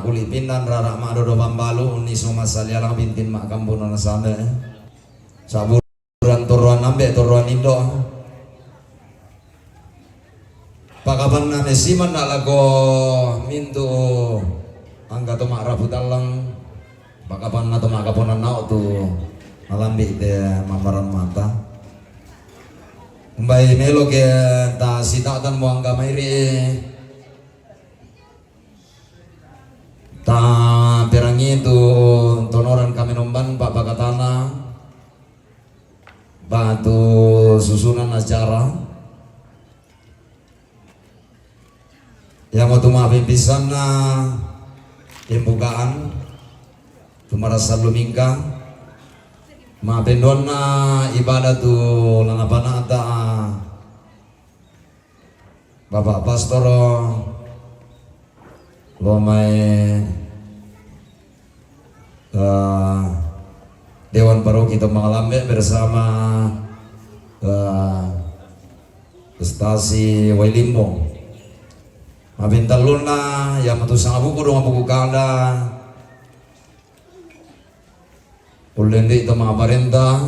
kulipinan rarak mak dodo pambalu uni suma salialang bintin mak kampunan sana saburan turuan ambek turuan indo pakapan na mesiman na lago mintu angga to mak rabu talang pakapan na to mak kaponan nao tu malambi te mamaran mata mbay melo ke ta sitatan mo angga mairi ta perangi itu tonoran kami nomban pak pakatana batu susunan acara yang mau tuma pisan na pembukaan tumara salumingka ma pendon na ibadah tu lanapana ata bapak pastor lo mai Dewan Paroki Temalambe bersama Stasi Wailimbo Mabintaluna yang matu sangabuku dong buku kanda ulendi itu mga parenta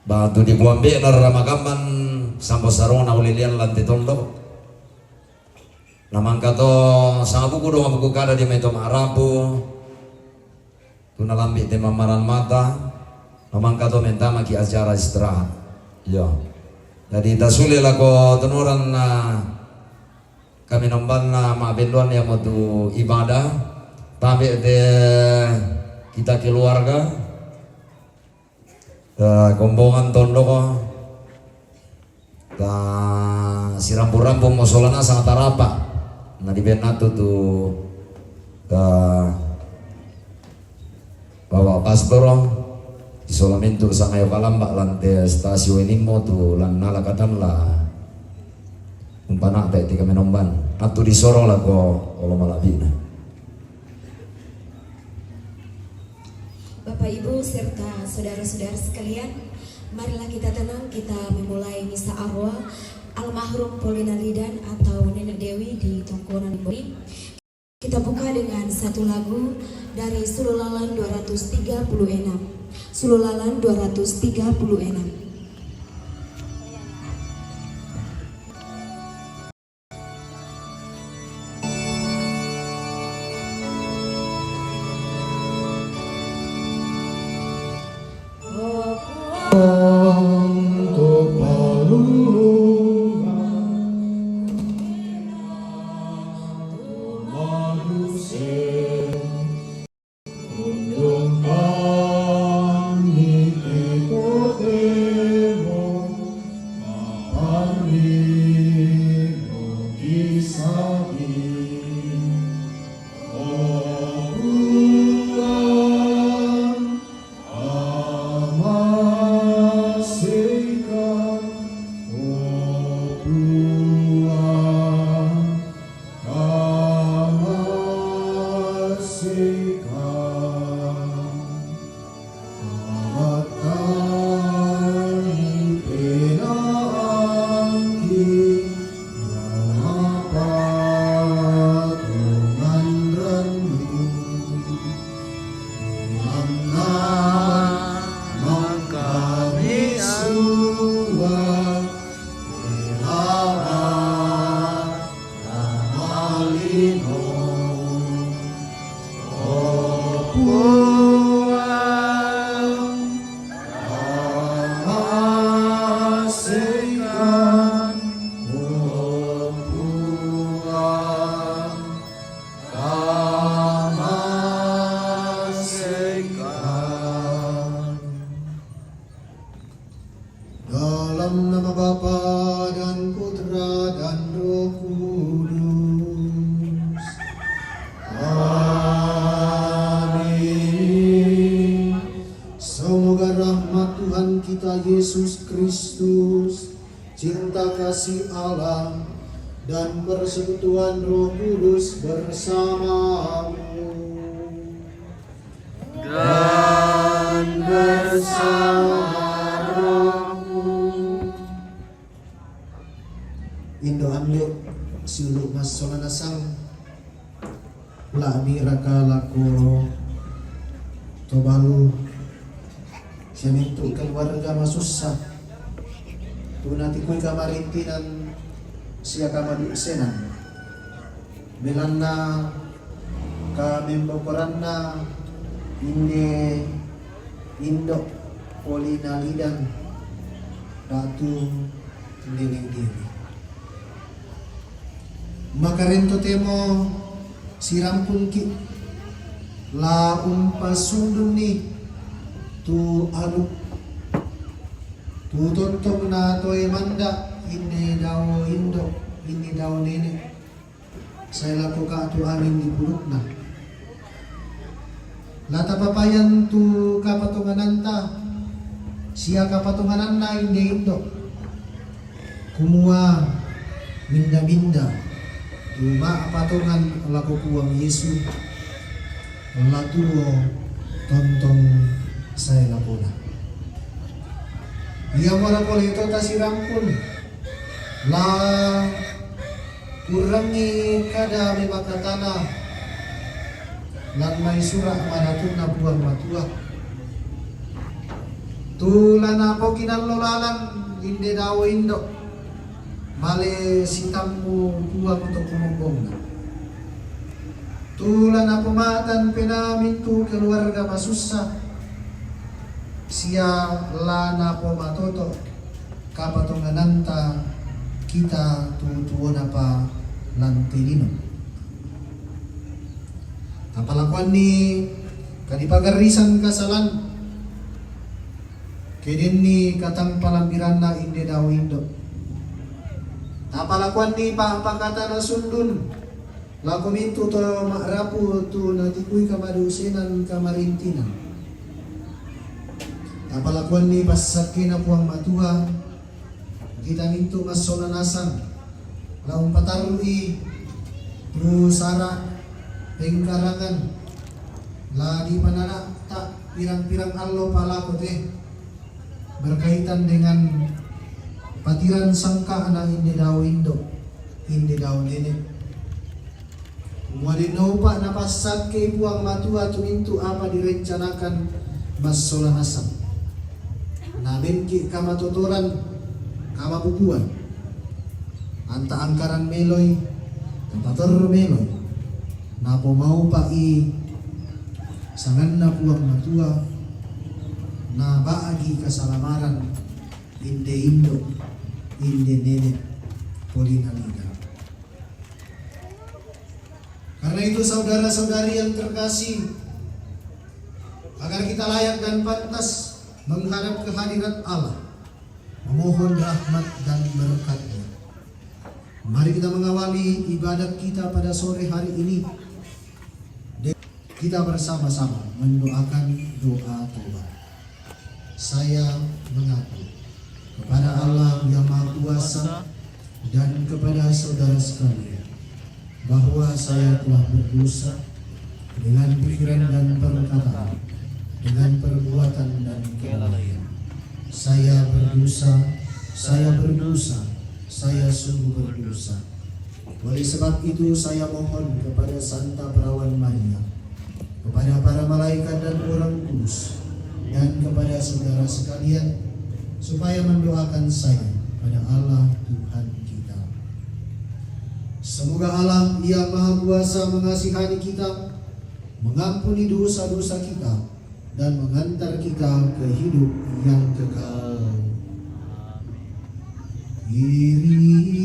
batu di buambe naramagaman sampo sarong na ulilian lanti tondo namang kato sangabuku dong buku kanda di meto marapu tunalambi di mamaran mata namang kato menta maki acara istirahat yo jadi tasuli lako tenuran na kami nomban na mabenduan yang mau tu ibadah tapi de kita keluarga kombongan tondoko sirampu-rampu mosolana sangat tarapa na di benatu tu bawa pasporo isolamin tu sangayo kalambak lantai stasiun ini mau tu lan nalakatan lah umpana apa itu kami nomban atau disorong lah ko Allah malabina. Bapak Ibu serta saudara-saudara sekalian, marilah kita tenang, kita memulai misa arwah almarhum Polina Lidan atau Nenek Dewi di Tongkonan Bori. Kita buka dengan satu lagu dari Sululalan 236. Sululalan 236. Yesus Kristus, cinta kasih Allah, dan persekutuan Roh Kudus bersamamu dan bersama rohmu. Indo ambil suluk mas solana sang la miraka lako tobalu siamintu keluarga masusah tunati kuy kamarintinan siya kamadusenan belanna kamembokoranna inde indo polinalidan ratu tindiling diri makarento temo sirampun ki la umpasundun ni tu aluk tu tontong na toy manda ini daw indo ini daw nene saya lakukan tu amin di puluk na lata papayan tu kapatungananta siya kapatunganan na hindi indo kumuha minda-minda Luma patungan laku kuang Yesu latuo tontong saya lapuna. Dia wala ko ito tasirampun la kurangi kada may makatana lan may surah manatun na buang matua. Tulan po kinalolalan hindi daw indo. Male sitammu buang untuk umumbong na. Tulan na pumatan pinamintu keluarga masusah. Siya lana po matoto kapatungananta kita tutuo na pa lantinino. Tapalakuan ni kadipagarisan kasalan. Kedin ni katang palambiran na inde daw indo. Tapalakuan ni pangkata na sundun. Laku mintu to makrapu to natikuy kamadusinan kamarintinan. Tapalakuan ni pasakin na puang matuha. Kita mintu masolanasan. Laung patarui. Rusara. Pengkarangan. Lagi panana tak pirang-pirang allo palako teh. Berkaitan dengan patiran sangka anak hindi daw indo, hindi daw nene. Umuadin na upa napasad kay buang matua tumintu apa direncanakan masolanasan. Nabengki kamatuturan, kamapupuan. Anta angkaran meloy, tempator meloy. Napo mau pa i sangan na buang matua na baagi kasalamaran inde indo. Inde nene polinalida. Karena itu saudara-saudari yang terkasih, agar kita layak dan pantas menghadap kehadirat Allah, memohon rahmat dan berkat-Nya. Mari kita mengawali ibadat kita pada sore hari ini. Kita bersama-sama mendoakan doa tobat. Saya mengaku kepada Allah yang Maha Kuasa dan kepada saudara sekalian bahwa saya telah berdosa dengan pikiran dan perkataan, dengan perbuatan dan kelalaian. Saya berdosa, saya sungguh berdosa. Oleh sebab itu saya mohon kepada Santa Perawan Maria, kepada para malaikat dan orang kudus, dan kepada saudara sekalian supaya mendoakan saya pada Allah Tuhan kita. Semoga Allah yang Maha Kuasa mengasihani kita, mengampuni dosa-dosa kita, dan mengantar kita ke hidup yang kekal. Kyrie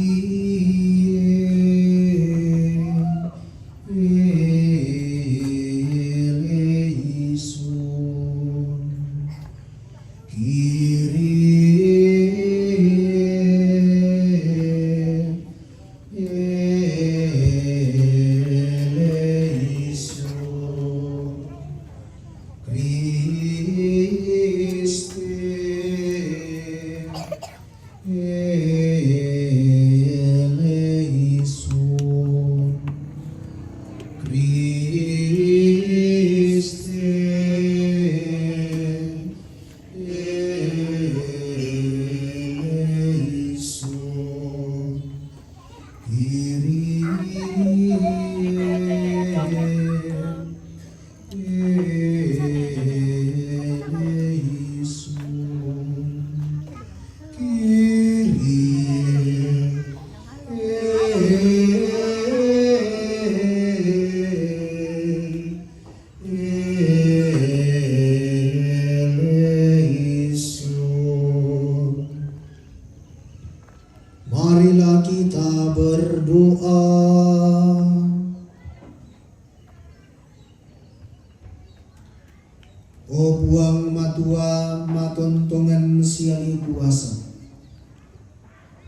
O puang matua matontongan siali kuasa.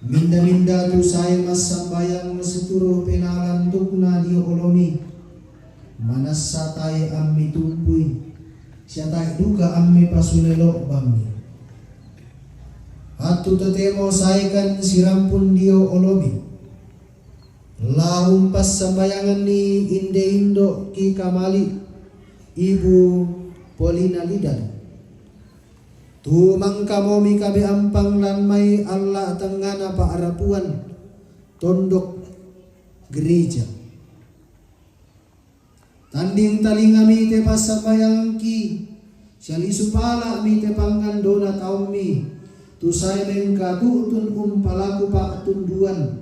Minda-minda tu saya mas sambayang seturu penalan tukna dio olomi. Manas satai ammi tumpui. Siatai duga ammi pasulelo bami. Atu tetemo saikan sirampun dio olomi. Lahum pas sambayangan ni inde indo ki kamali. Ibu Polina Lidan. Tu mangkamomi kabe ampang lan mai Allah tengana pa arapuan tondok gereja. Tanding talingami te pasabayang ki syali supala mi te pangan dona taumi tu saya mengka tutun palaku pa tunduan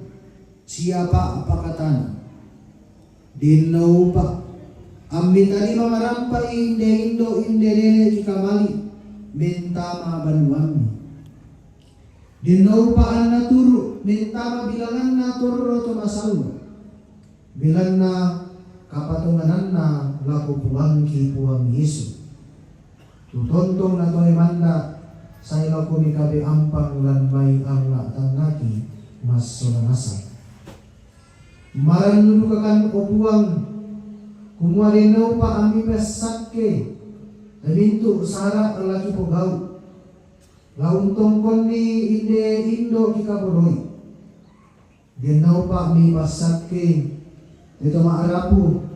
siapa apa katana dinau pa ambi tali mamarampai inde indo inde dene ki kamali mentama banuami dinau pa anna turu mentama bilangan na turro to masalwa bilang na kapatunganan na laku puangki puang Yesu tutontong na to manda say laku mikabe ampang lan may ang tangaki mas solanasa maran nudukakan o puang kumualinaw pa ami pesake Tamintu sara lagi pogau. Launtong kondi inde indo kikaboroi. Denau pa mi pasake. Ito maarapu.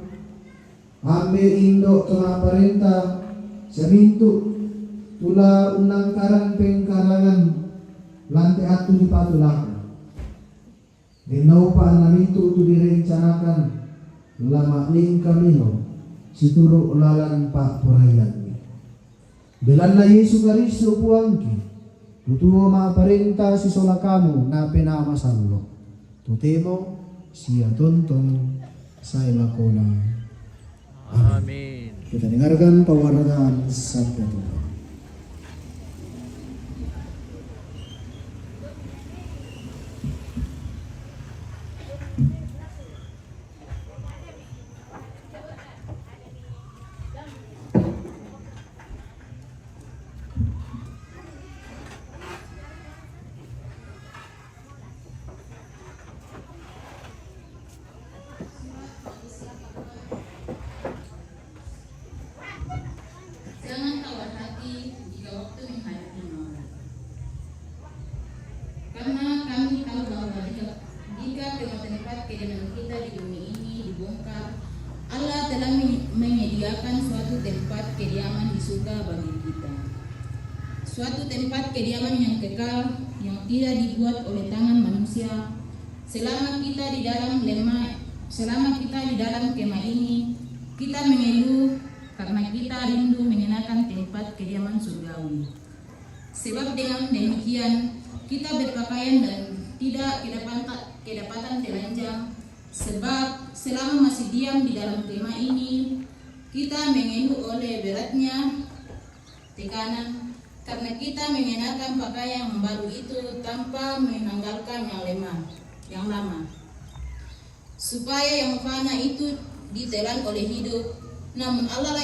Ame indo tengah parenta. Samintu tula unang karang pengkarangan lantai atu di patulakan. Denau pa namintu tu direncanakan lama ning kamino situro lalan pa purayan. Belan na Yesu Karisto puangki, tutuo maaparenta si sola kamu na pinamasanlo. Tutemo siya tontong sa ilako na. Amin. Kita dengarkan pewartaan sabda Tuhan. Jangan tawar hati jika waktu menghadapi maut. Karena kami tahu bahwa jika tempat kediaman kita di bumi ini dibongkar, Allah telah menyediakan suatu tempat kediaman di surga bagi kita. Suatu tempat kediaman yang kekal, yang tidak dibuat oleh tangan manusia. Selama kita di dalam kemah ini, kita mengeluh karena kita rindu mengenakan tempat kediaman surgawi. Sebab dengan demikian kita berpakaian dan tidak kedapatan telanjang. Sebab selama masih diam di dalam kemah ini, kita mengeluh oleh beratnya tekanan karena kita mengenakan pakaian yang baru itu tanpa menanggalkan yang lama. Supaya yang fana itu ditelan oleh hidup. Namun Allah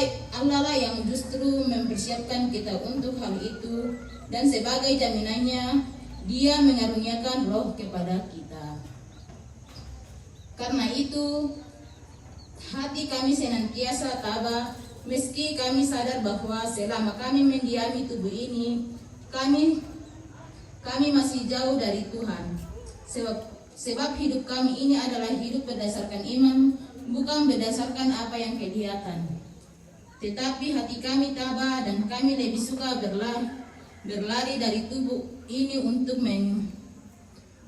lah yang justru mempersiapkan kita untuk hal itu, dan sebagai jaminannya Dia mengaruniakan roh kepada kita. Karena itu hati kami senantiasa tabah meski kami sadar bahwa selama kami mendiami tubuh ini kami masih jauh dari Tuhan. Sebab hidup kami ini adalah hidup berdasarkan iman, bukan berdasarkan apa yang kelihatan. Tetapi hati kami tabah dan kami lebih suka berlari dari tubuh ini untuk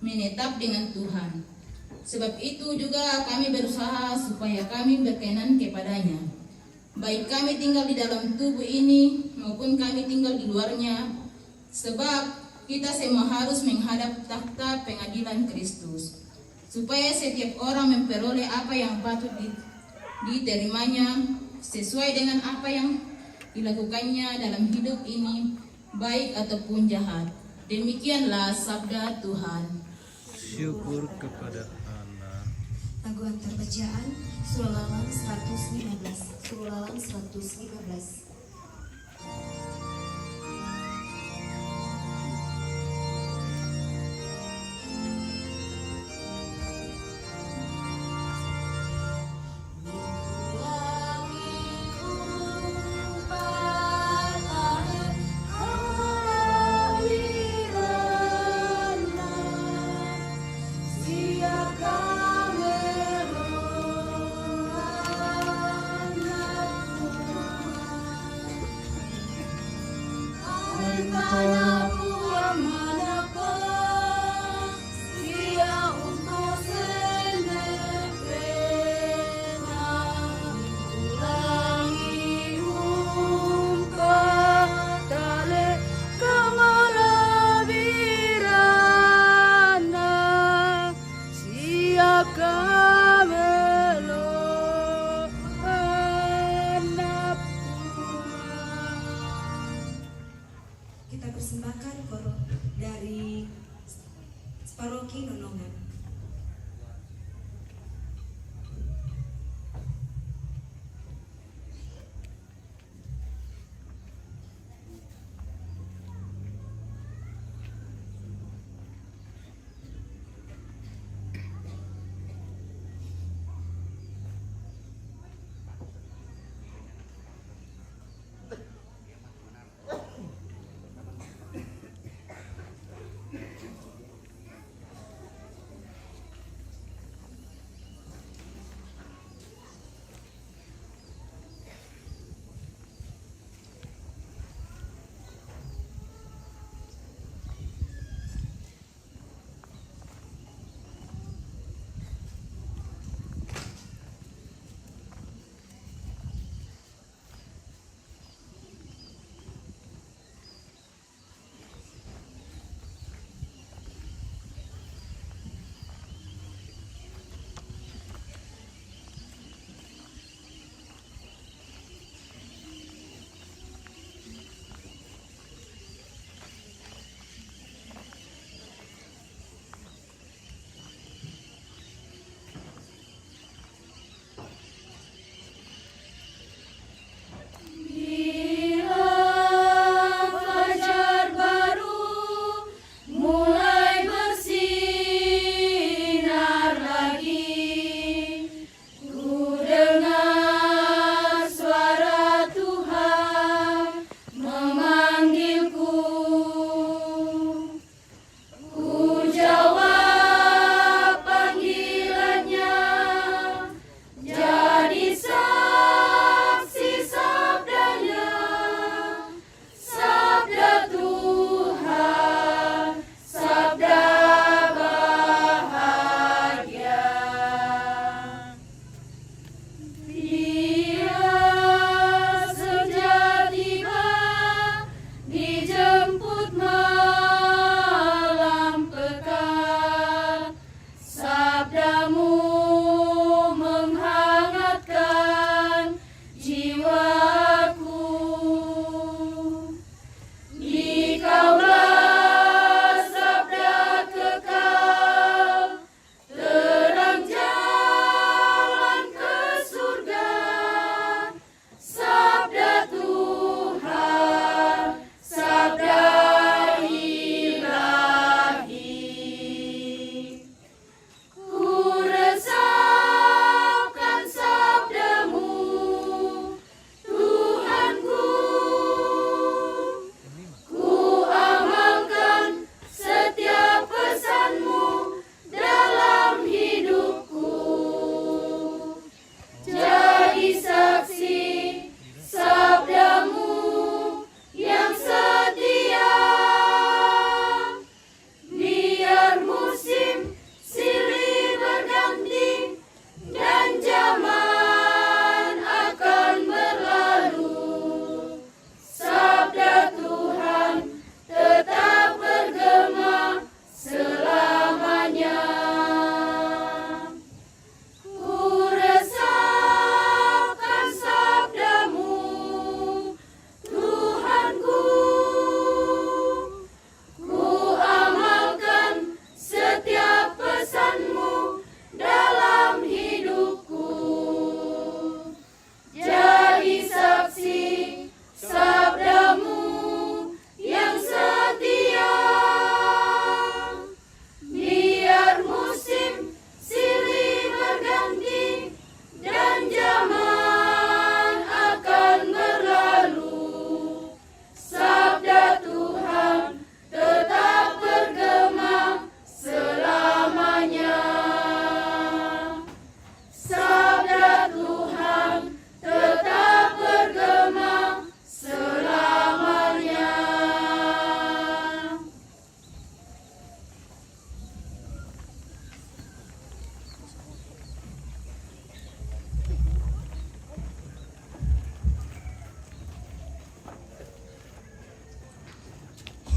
menetap dengan Tuhan. Sebab itu juga kami berusaha supaya kami berkenan kepadanya. Baik kami tinggal di dalam tubuh ini maupun kami tinggal di luarnya. Sebab kita semua harus menghadap takhta pengadilan Kristus, supaya setiap orang memperoleh apa yang patut diterimanya sesuai dengan apa yang dilakukannya dalam hidup ini, baik ataupun jahat. Demikianlah sabda Tuhan. Syukur kepada Allah. Lagu antar bacaan Sulalang 115. Sulalang 115.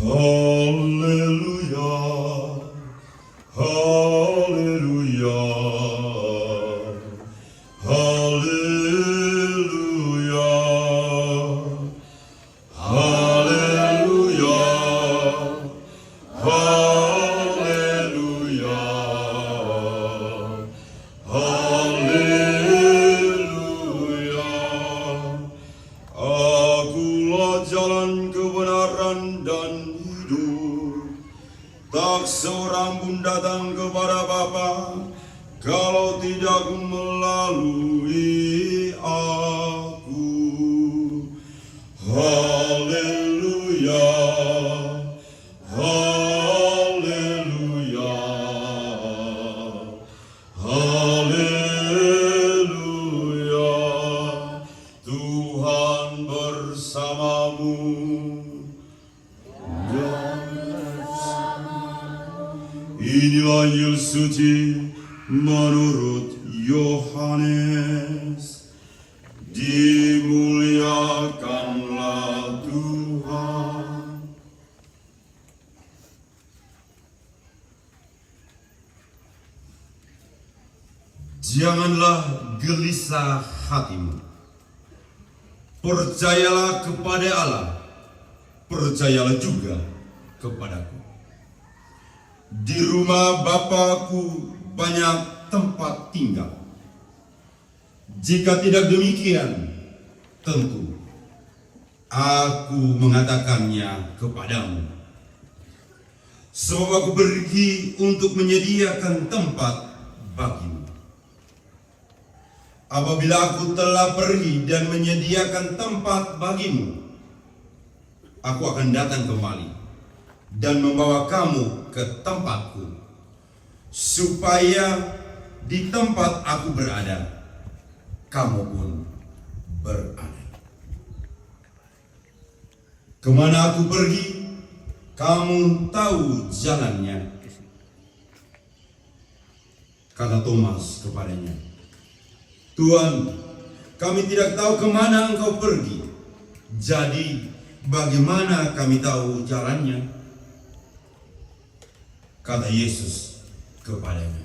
Haleluya, haleluya, haleluya, haleluya, haleluya, haleluya. Akulah jalan kebenaran dan hidup. Tak seorang pun datang kepada Bapa kalau tidak melalui aku. Haleluya, haleluya, haleluya. Tuhan bersamamu. Inilah Injil suci menurut Yohanes. Dimuliakanlah Tuhan. Janganlah gelisah hatimu. Percayalah kepada Allah. Percayalah juga kepadaku. Di rumah Bapakku banyak tempat tinggal. Jika tidak demikian, tentu aku mengatakannya kepadamu. Sebab aku pergi untuk menyediakan tempat bagimu. Apabila aku telah pergi dan menyediakan tempat bagimu, aku akan datang kembali dan membawa kamu ke tempatku, supaya di tempat aku berada, kamu pun berada. Kemana aku pergi, kamu tahu jalannya, kata Thomas kepadanya. Tuhan, kami tidak tahu kemana engkau pergi, jadi bagaimana kami tahu jalannya? Kata Yesus kepadanya,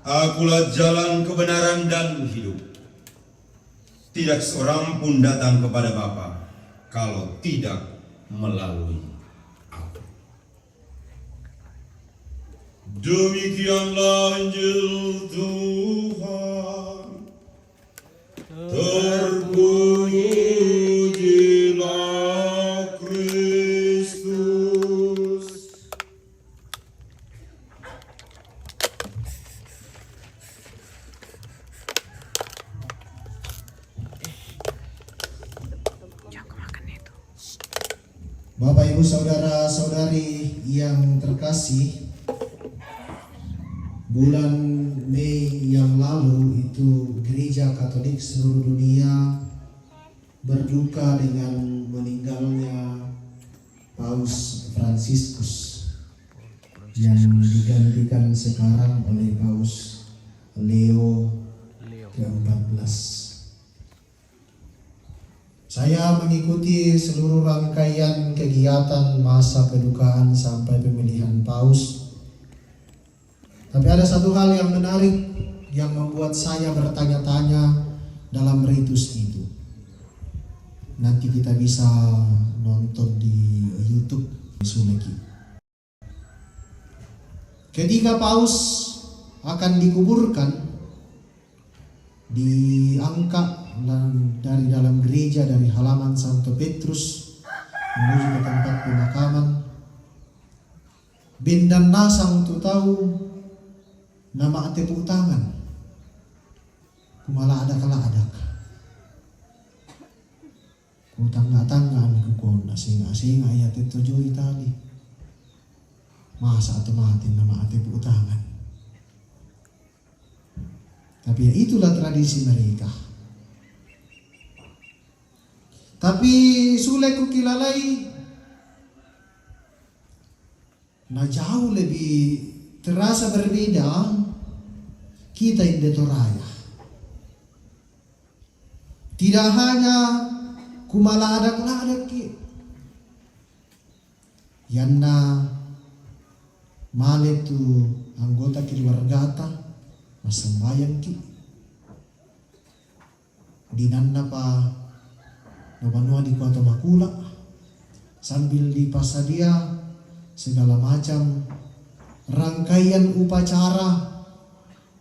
Akulah jalan, kebenaran, dan hidup. Tidak seorang pun datang kepada Bapa kalau tidak melalui aku. Demikianlah Injil Tuhan. Terpujilah Kristus. Bapak, Ibu, Saudara-saudari yang terkasih, bulan Mei yang lalu itu Gereja Katolik seluruh dunia berduka dengan meninggalnya Paus Fransiskus yang digantikan sekarang oleh Paus Leo ke-14. Saya mengikuti seluruh rangkaian kegiatan masa kedukaan sampai pemilihan Paus. Tapi ada satu hal yang menarik yang membuat saya bertanya-tanya dalam ritus itu. Nanti kita bisa nonton di YouTube Suleki. Ketika Paus akan dikuburkan, diangkat dari dalam gereja, dari halaman Santo Petrus menuju ke tempat pemakaman. Bindan nasang tu tahu nama ate putangan, kumala ada kala adak, kutangga-tanggaan kukon asinga-asinga ayat itu joy tali, masa atau mati nama ate putangan. Tapi ya itulah tradisi mereka. Tapi sulit kukilalai nah jauh lebih terasa berbeda kita di Toraya. Tidak hanya kumala adak-adak, Yanna male tu anggota keluargata masambayang ki. Dinanna pa nabanua di kota Makula sambil dipasadia segala macam rangkaian upacara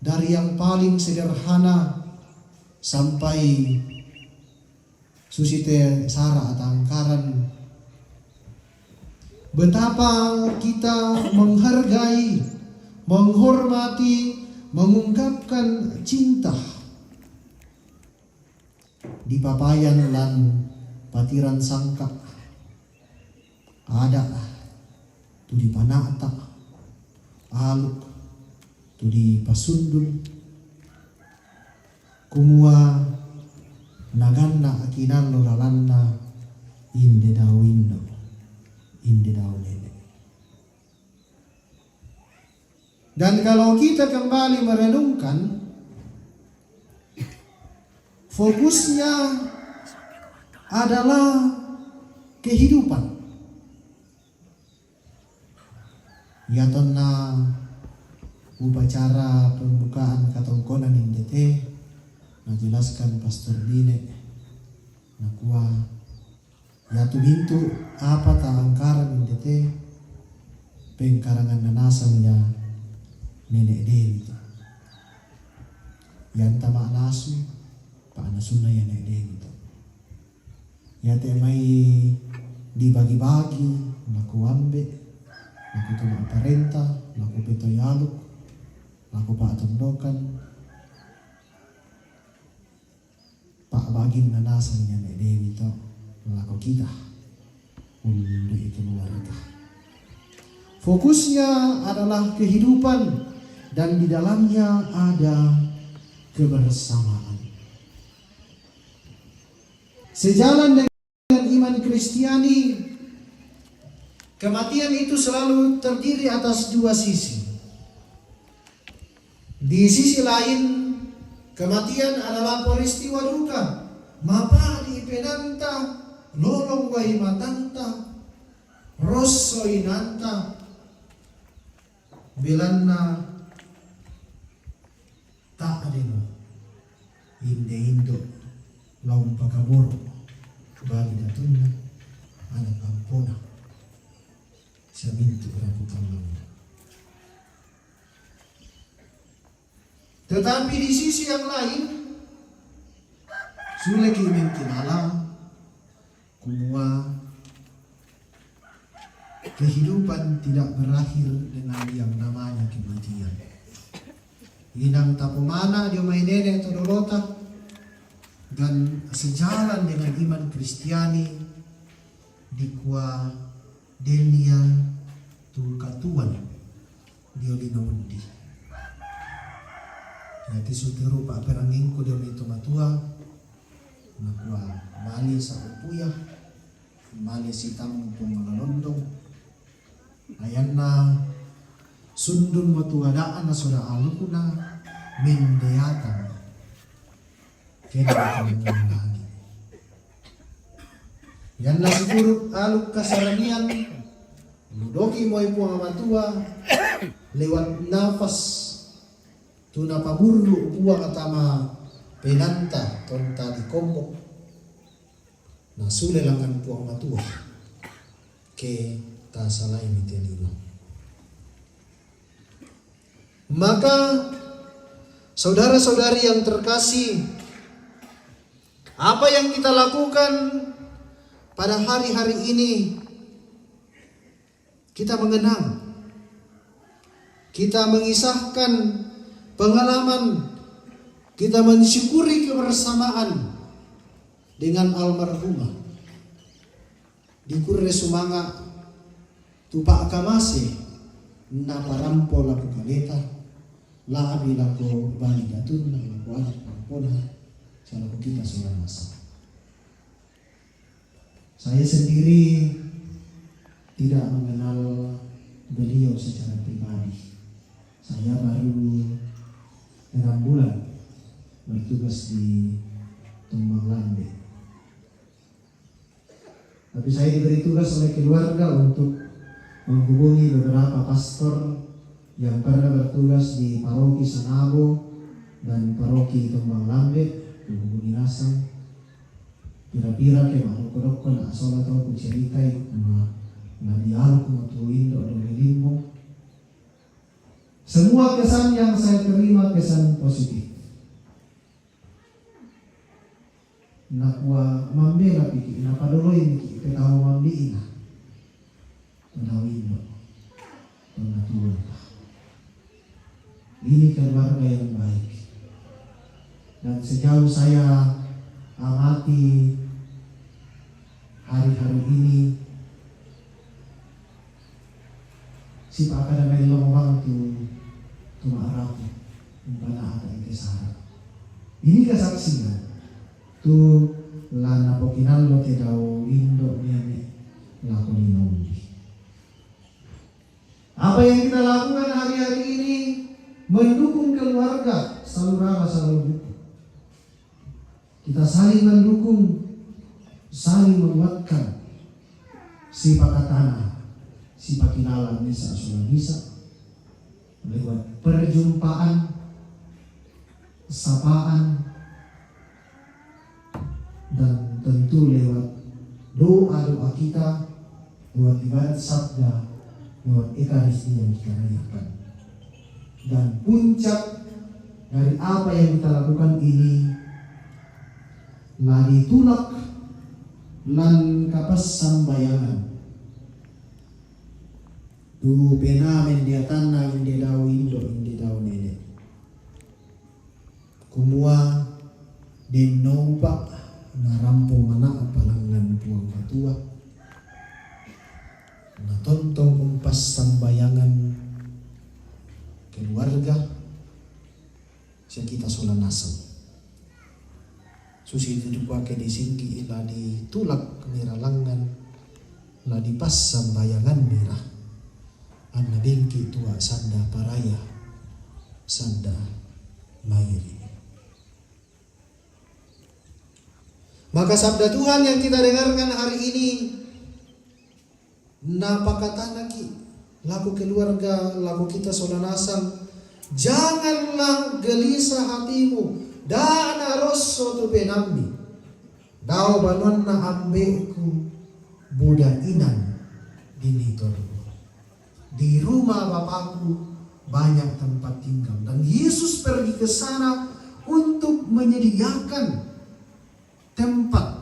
dari yang paling sederhana sampai susite sara atau angkaran. Betapa kita menghargai, menghormati, mengungkapkan cinta di papayan lan patiran sangka ada tu di Panata aluk tu di Pasundul kumua naganna akinan loralanna inde dawindo inde dawlene. Dan kalau kita kembali merenungkan, fokusnya adalah kehidupan. Yatonna upacara pembukaan katongkonan indete menjelaskan Pastor Dine nakua yatu bintu apa ta angkaran indete pengkarangan nanasangnya nenek Dewi yanta maknasu pak nasuna ya nenek Dewi yate mai dibagi-bagi naku ambe naku tuma parenta naku peto yaluk naku pak tondokan pak bagin nanasangnya nenek Dewi to laku kita untuk keluarga. Fokusnya adalah kehidupan dan di dalamnya ada kebersamaan. Sejalan dengan iman Kristiani, kematian itu selalu terdiri atas dua sisi. Di sisi lain, kematian adalah peristiwa duka. Mapa di penanta, lolong wai matanta, rossoi nanta, belanna tak adeno, indo laum pakaboro, bagi datunna, anak ampona, samintu raputan laum. Tetapi di sisi yang lain, sulit kinala kumua kehidupan tidak berakhir dengan yang namanya kematian. Inang tapumana dia may nenek todolota dan sejalan dengan iman Kristiani dikua denia tu katuan dia linaundi. Nanti suteru pak perangingku dia itu matua nakua mali sa upuyah mali sitam pumalondong ayanna sundun matuadaan na soda alukuna mindeatan kena kemungkinan lagi yanna siguro aluk kasaranian ludoki mo ipo ang matua lewat nafas tuna paburlu buang atama penanta tonta di kombo na sulelangan po ang matua ke tasalay mitenilo. Maka saudara-saudari yang terkasih, apa yang kita lakukan pada hari-hari ini, kita mengenang, kita mengisahkan pengalaman, kita mensyukuri kebersamaan dengan almarhumah. Dikurre sumanga tupak kamase na parampo laku kaleta labi laku bali datun laku anak pampona salaku kita seorang masa. Saya sendiri tidak mengenal beliau secara pribadi. Saya baru 6 bulan bertugas di Tumbang Lambe. Tapi saya diberi tugas oleh keluarga untuk menghubungi beberapa pastor yang pernah bertugas di paroki Sanabo dan paroki Tombang Lambe, menghubungi Nasang. Kira-kira ke makhluk-makhluk nak solat atau ku cerita na dialog matuin do limbong. Semua kesan yang saya terima kesan positif. Nakwa mambela pikir, napadoloy pikir, ketahu mambiina. Menawin do, penatuan. Ini keluarga yang baik. Dan sejauh saya amati hari-hari ini, si Pak Kadang ngomong tu ma'arafu umpana ada ikesara. Ini kesaksian tu lana pokinan lo tidau indo niane laku dinombi. Apa yang kita lakukan hari-hari ini mendukung keluarga, selalu ramah, selalu dukung. Kita saling mendukung, saling menguatkan si pakatana, si pakinalan bisa sudah bisa lewat perjumpaan, sapaan, dan tentu lewat doa-doa kita, lewat ibadat sabda, lewat ekaristi yang kita rayakan. Dan puncak dari apa yang kita lakukan ini lari tulak lan kapas sambayangan tu pena mendiatan na indi daw indo indi daw nene kumua dinoba narampo mana apalangan puang batua na tontong umpas sambayangan keluarga kita solan nasam susi itu dipakai di singgi lah ditulak miralangan lah dipas sambayangan merah anna bingki tua sanda paraya sanda mairi. Maka sabda Tuhan yang kita dengarkan hari ini napakatan lagi laku keluarga laku kita solan nasam. Janganlah gelisah hatimu dana rosso tu penambi dao banon na ambeku budak inan dinitoru di rumah bapakku banyak tempat tinggal dan Yesus pergi ke sana untuk menyediakan tempat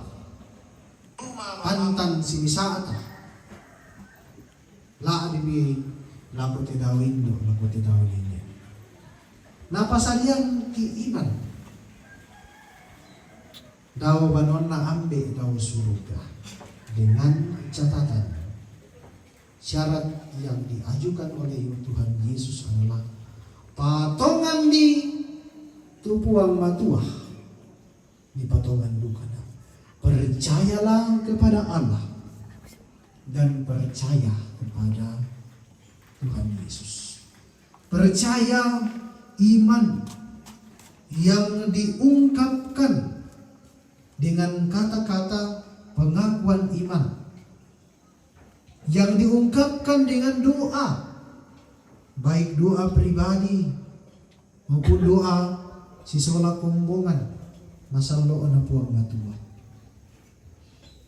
pantan si wisata la dibi laku tidawin do laku tidawin. Napa salian ki iman daw banon na ambe daw surga dengan catatan syarat yang diajukan oleh Tuhan Yesus adalah patongan di tupuang matuah di patongan dukana. Percayalah kepada Allah dan percaya kepada Tuhan Yesus. Percaya iman yang diungkapkan dengan kata-kata pengakuan iman, yang diungkapkan dengan doa, baik doa pribadi maupun doa sisola kumbongan masallo na puang matua.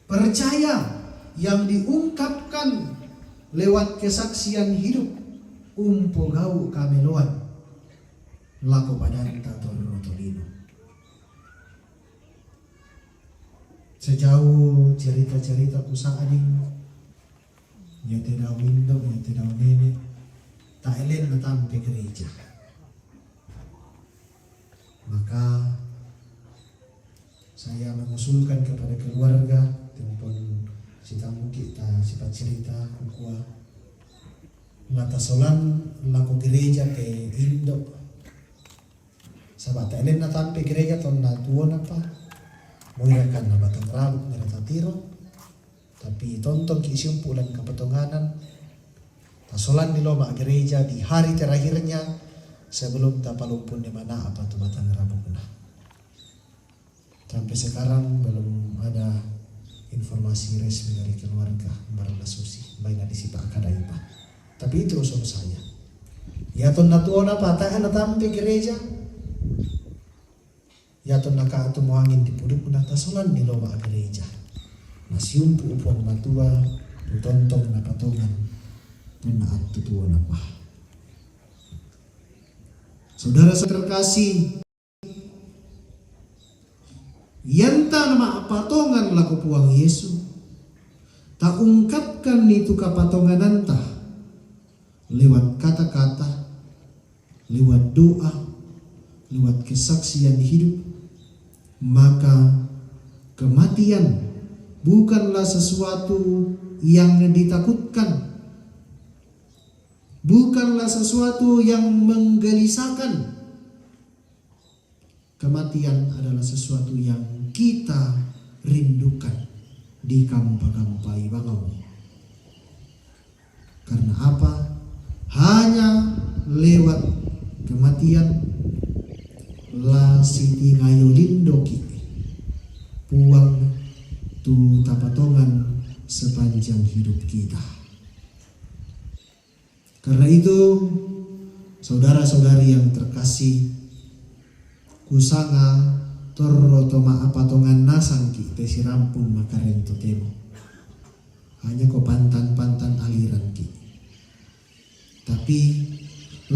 Percaya yang diungkapkan lewat kesaksian hidup umpogau kameloan lako padanta torino. Sejauh cerita-cerita kusaading ya tidak window ya tidak nene tak elen datang ke gereja. Maka saya mengusulkan kepada keluarga tempon sitamu kita sifat cerita kuah latasolan lako gereja ke Indo. Sabat elen na tampe gereja ton na tuon apa moirakan na batang rabuk na natatiro tapi tonton kisimpulan kepetonganan tasolan di loma gereja di hari terakhirnya sebelum tapalumpun di mana apa tu batang rabuk na sampai sekarang belum ada informasi resmi dari keluarga Marla Susi baina disipa akadaipa. Tapi itu usul saya. Ya ton natuona patahan na tampi gereja. Ya ton nakaatu moangin di puduk na tasolan di loma gereja. Nasiumpu upong matua tutontong na patongan punaat tutuan apa. Saudara terkasih, yanta nama patongan laku puang Yesu, tak ungkapkan itu kapatongan anta lewat kata-kata, lewat doa, lewat kesaksian hidup, maka kematian bukanlah sesuatu yang ditakutkan, bukanlah sesuatu yang menggelisahkan. Kematian adalah sesuatu yang kita rindukan di kampai-kampai bangau. Karena apa? Hanya lewat kematian la siti ngayo lindoki puang tu tapatongan sepanjang hidup kita. Karena itu, saudara-saudari yang terkasih, kusanga torro toma apatongan nasangki tesi rampung makarento temo. Hanya ko pantan-pantan aliran ki. Tapi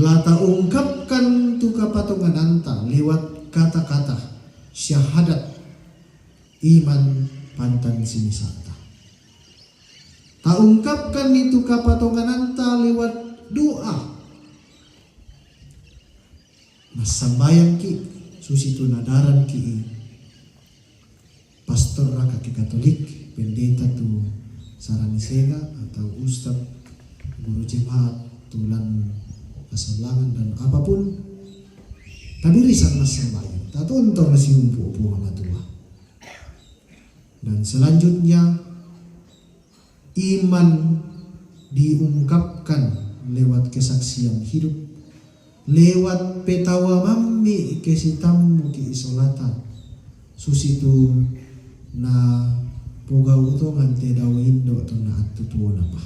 lata ungkapkan tu kapatongan anta lewat kata-kata syahadat iman pantan sinisata. Tak ungkapkan itu kapatongan anta lewat doa. Mas sambayang ki susitu nadaran ki pastor kaki Katolik, pendeta tu saranisega atau ustad, guru jemaat, tulan keselangan dan apapun. Tapi risan mas sambayang, tak tonton masih umpu-umpu sama Tuhan. Dan selanjutnya iman diungkapkan lewat kesaksian hidup, lewat petawa mami kesitamu ki isolata susitu na poga utongan te dawa indo to na atutuon apa.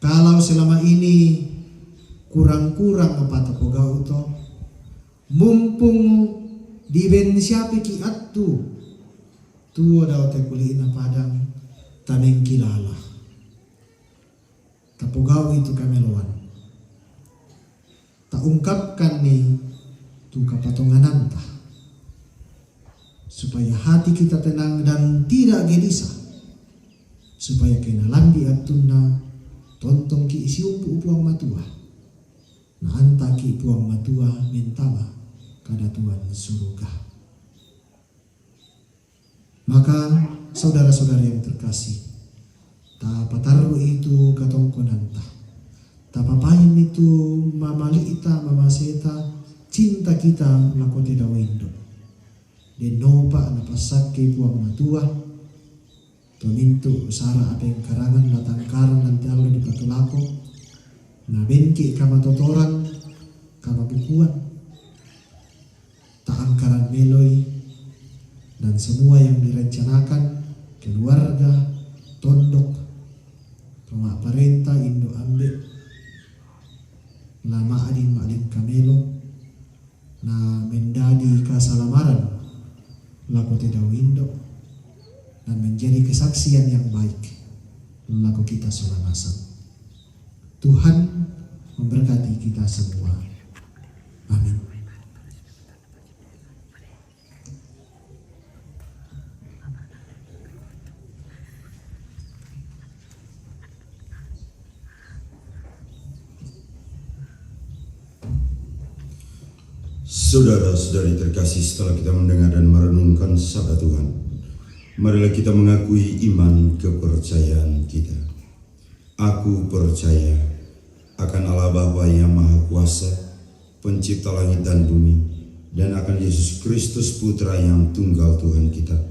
Kalau selama ini kurang-kurang mapata poga uto, mumpung dibensiapi ki atu tuo daw te kulina padang tameng kilala. Tapogaw itu kameluan. Tak ungkapkan ni tu kapatongan anta supaya hati kita tenang dan tidak gelisah, supaya kenalan di atuna tontong ki isi upu-upuang matua na anta ki puang matua mentama kada Tuhan surga. Maka saudara-saudara yang terkasih, ta pataru itu katongkonanta, ta papayin itu mamali ita mamaseta cinta kita lakote dawindo denopa napasake puang matua tomintu sara apeng karangan latangkaran nanti alo di patulako na benki kama totoran kama bukuan ta angkaran meloy dan semua yang direncanakan keluarga tondok Pema parenta indo ambe lama adin malin kamelo na mendadi kasalamaran laku tidak indo dan menjadi kesaksian yang baik laku kita selamasan. Tuhan memberkati kita semua. Amin. Saudara-saudari terkasih, setelah kita mendengar dan merenungkan sabda Tuhan, marilah kita mengakui iman kepercayaan kita. Aku percaya akan Allah Bapa yang Maha Kuasa, pencipta langit dan bumi, dan akan Yesus Kristus Putra yang tunggal Tuhan kita,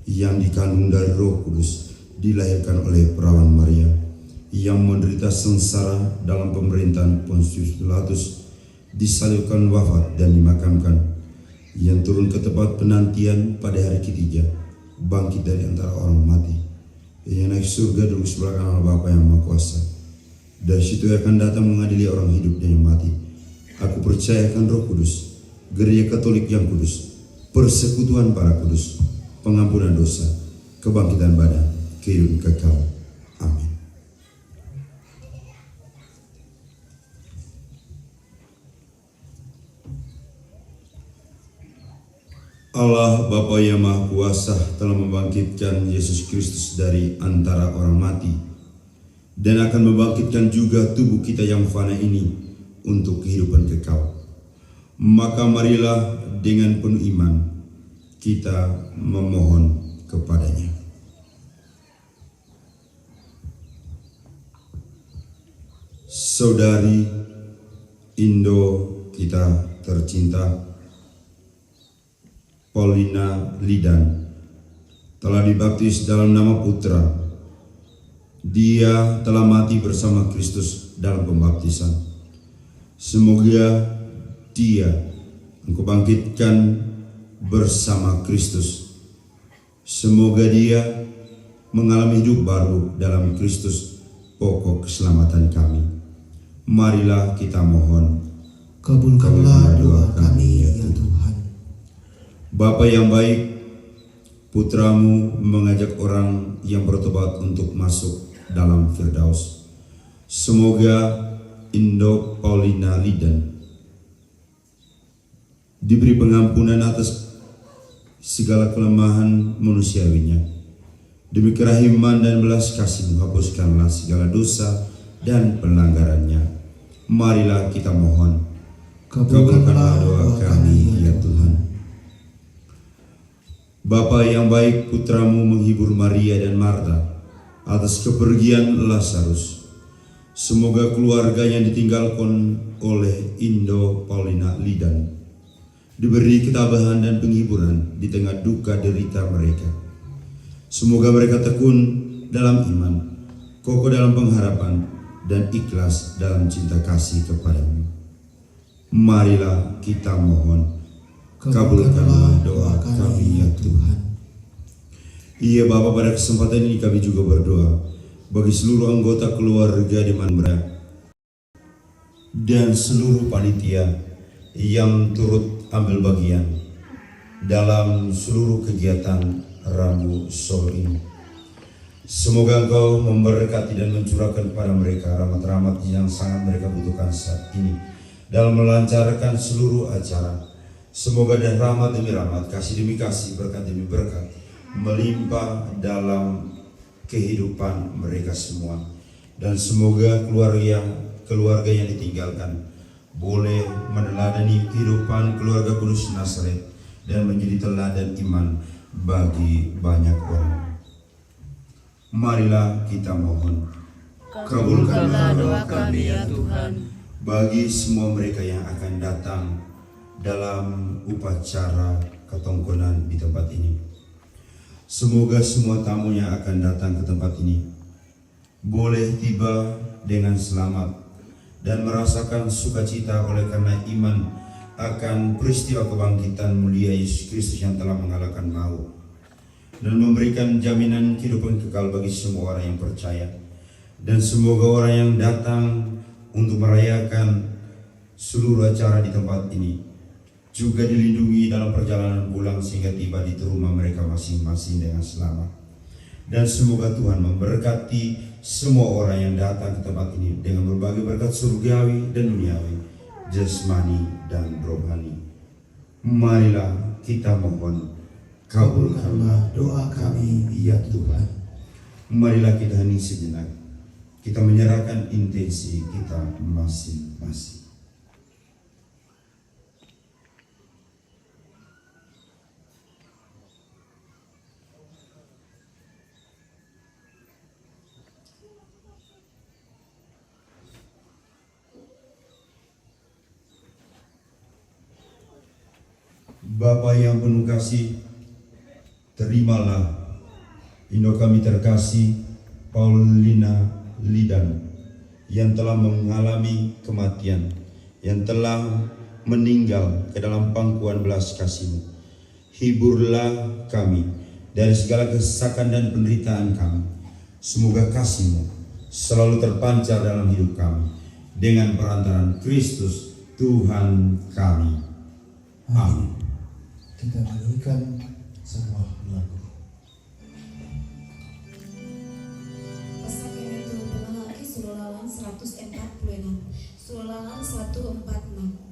yang dikandung dari Roh Kudus, dilahirkan oleh perawan Maria, yang menderita sengsara dalam pemerintahan Pontius Pilatus, disalibkan, wafat dan dimakamkan, yang turun ke tempat penantian pada hari ketiga, bangkit dari antara orang mati, yang naik surga duduk sebelah kanan Bapa yang Maha Kuasa. Dari situ ia akan datang mengadili orang hidup dan yang mati. Aku percaya akan Roh Kudus, Gereja Katolik yang kudus, persekutuan para kudus, pengampunan dosa, kebangkitan badan, kehidupan kekal. Amin. Allah Bapa yang Maha Kuasa telah membangkitkan Yesus Kristus dari antara orang mati dan akan membangkitkan juga tubuh kita yang fana ini untuk kehidupan kekal. Maka marilah dengan penuh iman kita memohon kepadanya. Saudari Indo kita tercinta Paulina Lidan telah dibaptis dalam nama Putra. Dia telah mati bersama Kristus dalam pembaptisan. Semoga dia Engkau bangkitkan bersama Kristus. Semoga dia mengalami hidup baru dalam Kristus, pokok keselamatan kami. Marilah kita mohon. Kabulkanlah doa kami ya Tuhan. Bapa yang baik, Putramu mengajak orang yang bertobat untuk masuk dalam Firdaus. Semoga Indo Paulina Lidan diberi pengampunan atas segala kelemahan manusiawinya. Demi kerahiman dan belas kasih-Mu, hapuskanlah segala dosa dan pelanggarannya. Marilah kita mohon. Kabulkanlah doa kami ya Tuhan. Bapa yang baik, Putramu menghibur Maria dan Marta atas kepergian Lazarus. Semoga keluarga yang ditinggalkan oleh Indo Paulina Lidan diberi ketabahan dan penghiburan di tengah duka derita mereka. Semoga mereka tekun dalam iman, kokoh dalam pengharapan, dan ikhlas dalam cinta kasih kepadamu. Marilah kita mohon. Kabulkanlah doa kami ya Tuhan. Iya Bapa, pada kesempatan ini kami juga berdoa bagi seluruh anggota keluarga di mana berada dan seluruh panitia yang turut ambil bagian dalam seluruh kegiatan Rabu Solo ini. Semoga Engkau memberkati dan mencurahkan kepada mereka rahmat-rahmat yang sangat mereka butuhkan saat ini dalam melancarkan seluruh acara. Semoga dan rahmat demi rahmat, kasih demi kasih, berkat demi berkat melimpah dalam kehidupan mereka semua. Dan semoga keluarga yang ditinggalkan boleh meneladani kehidupan keluarga kudus Nazaret dan menjadi teladan iman bagi banyak orang. Marilah kita mohon. Kabulkanlah doa kami ya Tuhan. Bagi semua mereka yang akan datang dalam upacara ketongkonan di tempat ini, semoga semua tamu yang akan datang ke tempat ini boleh tiba dengan selamat dan merasakan sukacita oleh karena iman akan peristiwa kebangkitan mulia Yesus Kristus yang telah mengalahkan maut dan memberikan jaminan kehidupan kekal bagi semua orang yang percaya. Dan semoga orang yang datang untuk merayakan seluruh acara di tempat ini juga dilindungi dalam perjalanan pulang sehingga tiba di rumah mereka masing-masing dengan selamat. Dan semoga Tuhan memberkati semua orang yang datang ke tempat ini dengan berbagai berkat surgawi dan duniawi, jasmani dan rohani. Marilah kita mohon. Kabulkanlah doa kami ya Tuhan. Marilah kita hening sejenak. Kita menyerahkan intensi kita masing-masing. Bapa yang penuh kasih, terimalah Indo kami terkasih Paulina Lidan yang telah mengalami kematian, yang telah meninggal ke dalam pangkuan belas kasih-Mu. Hiburlah kami dari segala kesesakan dan penderitaan kami. Semoga kasih-Mu selalu terpancar dalam hidup kami dengan perantaraan Kristus Tuhan kami. Amin. Kita nyanyikan sebuah lagu. Pasangan itu lelaki Surulalan 146. Surulalan 146.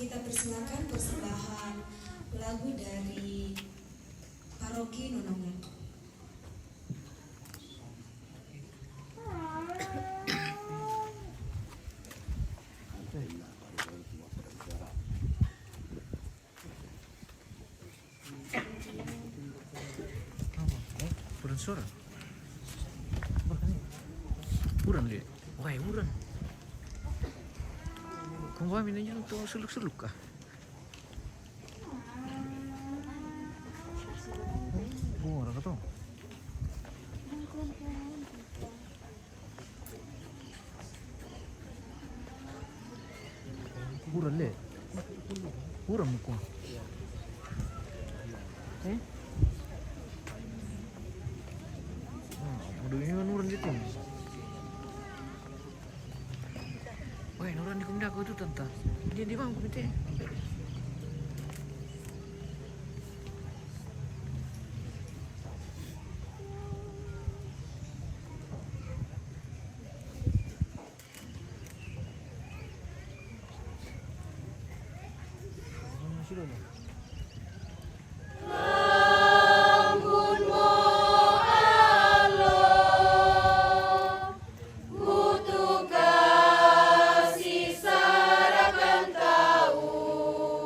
Kita persilakan persembahan lagu dari Paroki Nonongan. Uran suara. Uran deh. Wah, uran. Kung ba minanyan ito suluk-suluk ka? Bunga ka to. Uran le. Uran mo ko. Eh? Aduh, ini uran dito. Wah, orang di kumda aku itu tante. Dia di bawah komite. Kasih sarakan tahu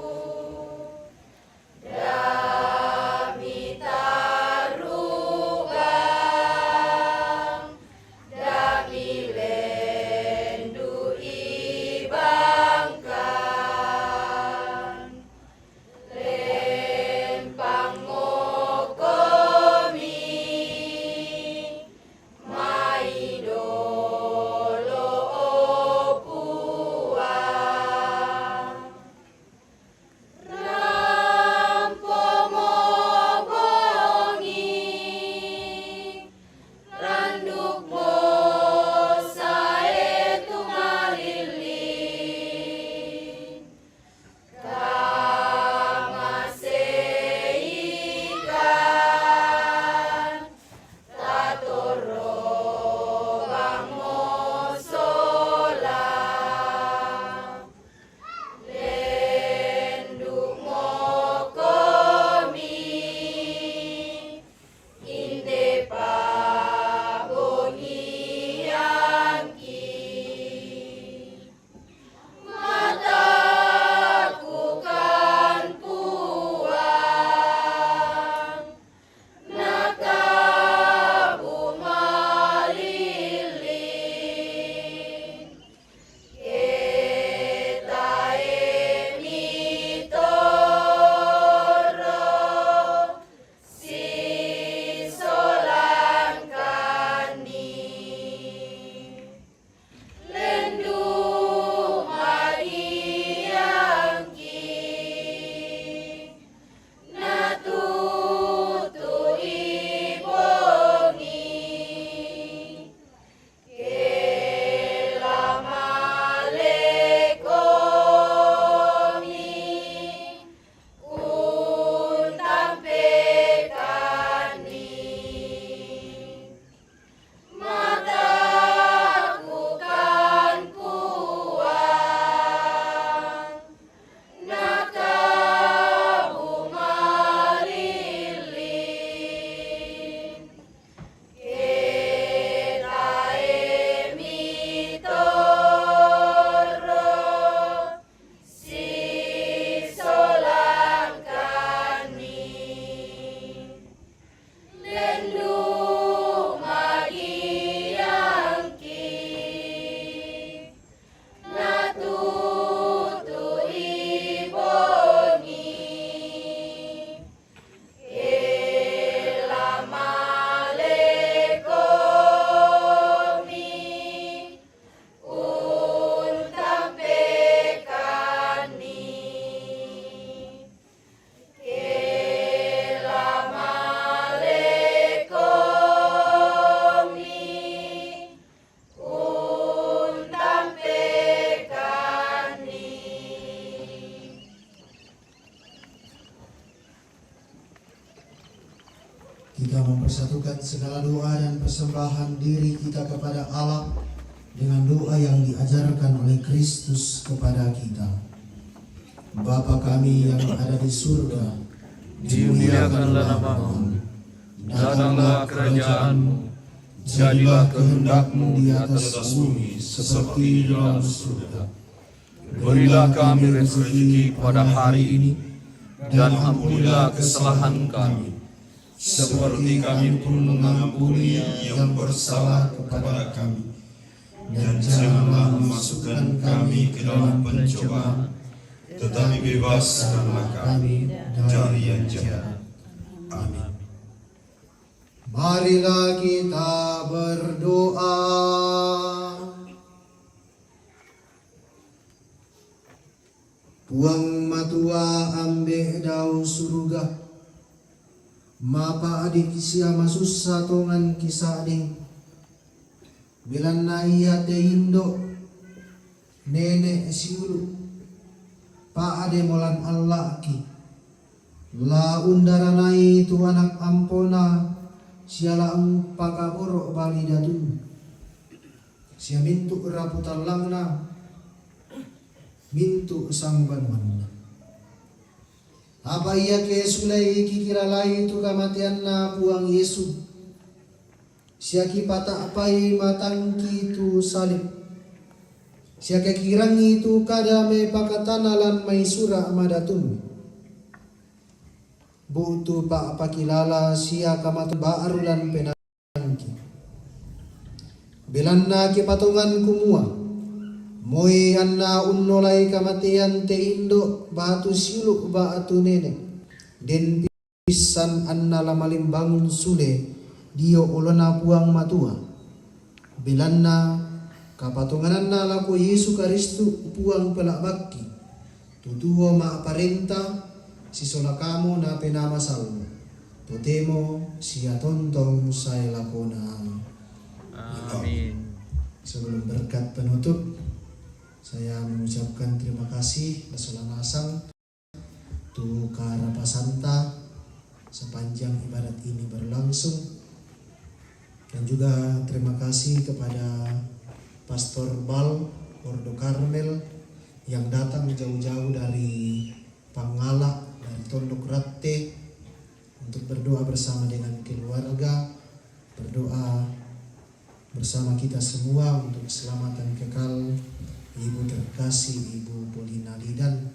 segala doa dan persembahan diri kita kepada Allah dengan doa yang diajarkan oleh Kristus kepada kita. Bapa kami yang ada di surga, Dimuliakanlah namamu, datanglah kerajaanmu, jadilah kehendak-Mu di atas bumi seperti di dalam surga. Berilah kami rezeki pada hari ini, dan ampunilah kesalahan kami, seperti kami pun mengampuni yang bersalah kepada kami. Dan janganlah memasukkan kami ke dalam pencobaan, tetapi bebaskanlah kami dari yang jahat. Amin. Marilah kita berdoa. Puang matua ambe dau suruga, mapa adik siya masusa tongan kisah ading, bilan na iya te indo, nenek siulu, pa ade molan Allah ki, la undaranai tu anak ampona, siala ang pakaboro bali dadun, siya mintu raputan lang na, mintu sang banwan. Apa iya ke sulai kikilalai itu kematian na puang Yesus. Siaki pata apai matangki itu salib. Siaki kirang itu kadame pakatanalan may sura madatun. Butu pa apakilala siya kamatu baarulan penangki. Bilan na kipatungan kumua. Moy anna unnolay kamatian te indo batu siluk batu nenek den pisan anna lamalimbangun sule dio ulona puang matua bilanna kapatunganan na laku Yesu Karistu puang pelak bakki tutuho ma aparenta sisola kamu na penama salmo potemo siya tontong say lakona. Amin. Sebelum berkat penutup, saya mengucapkan terima kasih Basolanasang tu Karapasanta sepanjang ibadat ini berlangsung, dan juga terima kasih kepada Pastor Bal Ordo Karmel yang datang jauh-jauh dari Pangalak, dari Tondok Ratte untuk berdoa bersama dengan keluarga, berdoa bersama kita semua untuk keselamatan kekal Ibu terkasih Ibu Polina Lidan.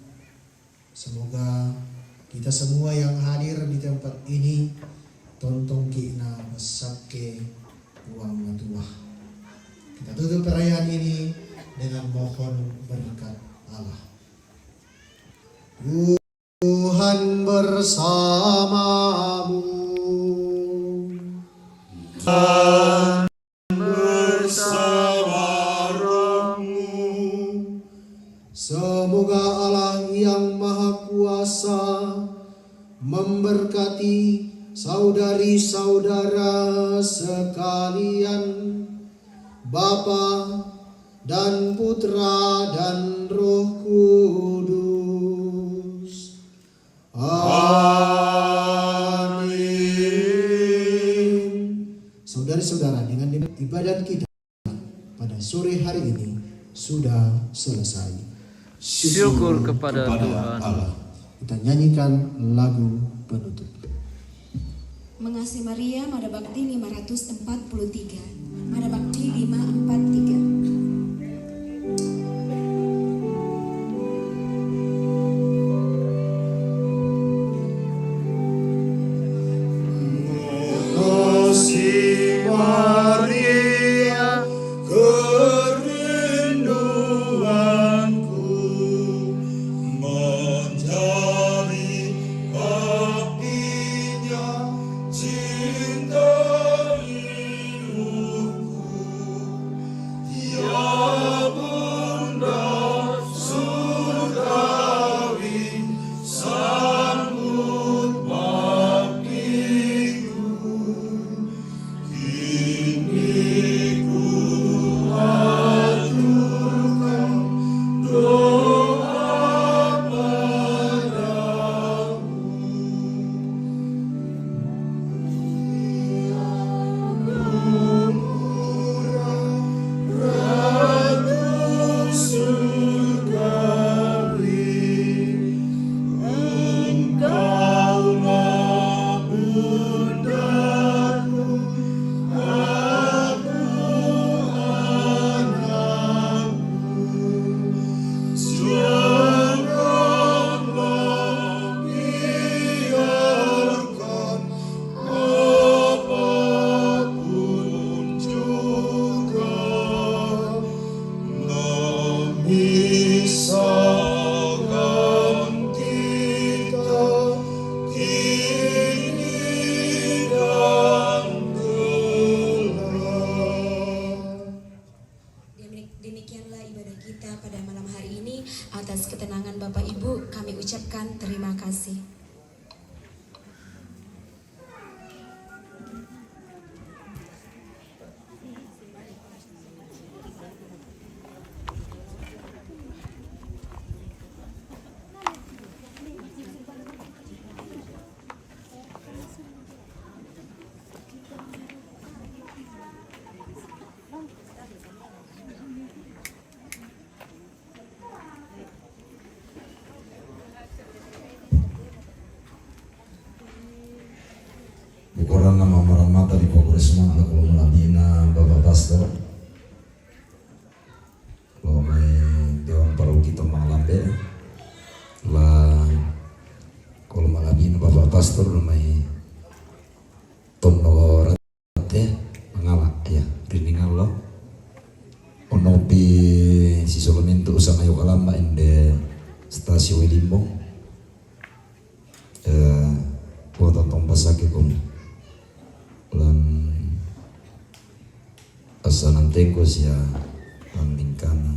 Semoga kita semua yang hadir di tempat ini tontong kina besake uang matua. Kita tutup perayaan ini dengan mohon berkat Allah. Tuhan bersamamu. Semoga Allah yang Maha Kuasa memberkati saudari-saudara sekalian, Bapa dan Putra dan Roh Kudus. Amin. Saudara-saudara, dengan ibadat kita pada sore hari ini sudah selesai. Syukur kepada Tuhan Allah. Kita nyanyikan lagu penutup. Mengasihi Maria, Mada Bakti 543. Mada Bakti 543. Cinta hidupku Terima kasih. Bukuran nama maranmata di Pokresma ala kalau melabina Bapak Pastor. Kalau may dewan paru kita malambe lah kalau malabina Bapak Pastor may tono rate mangala ya riningal lo onopi si Solominto usang ayo kalamba inde stasiun Limbong kota Tompasake kong lan asanan tengkos ya landingkan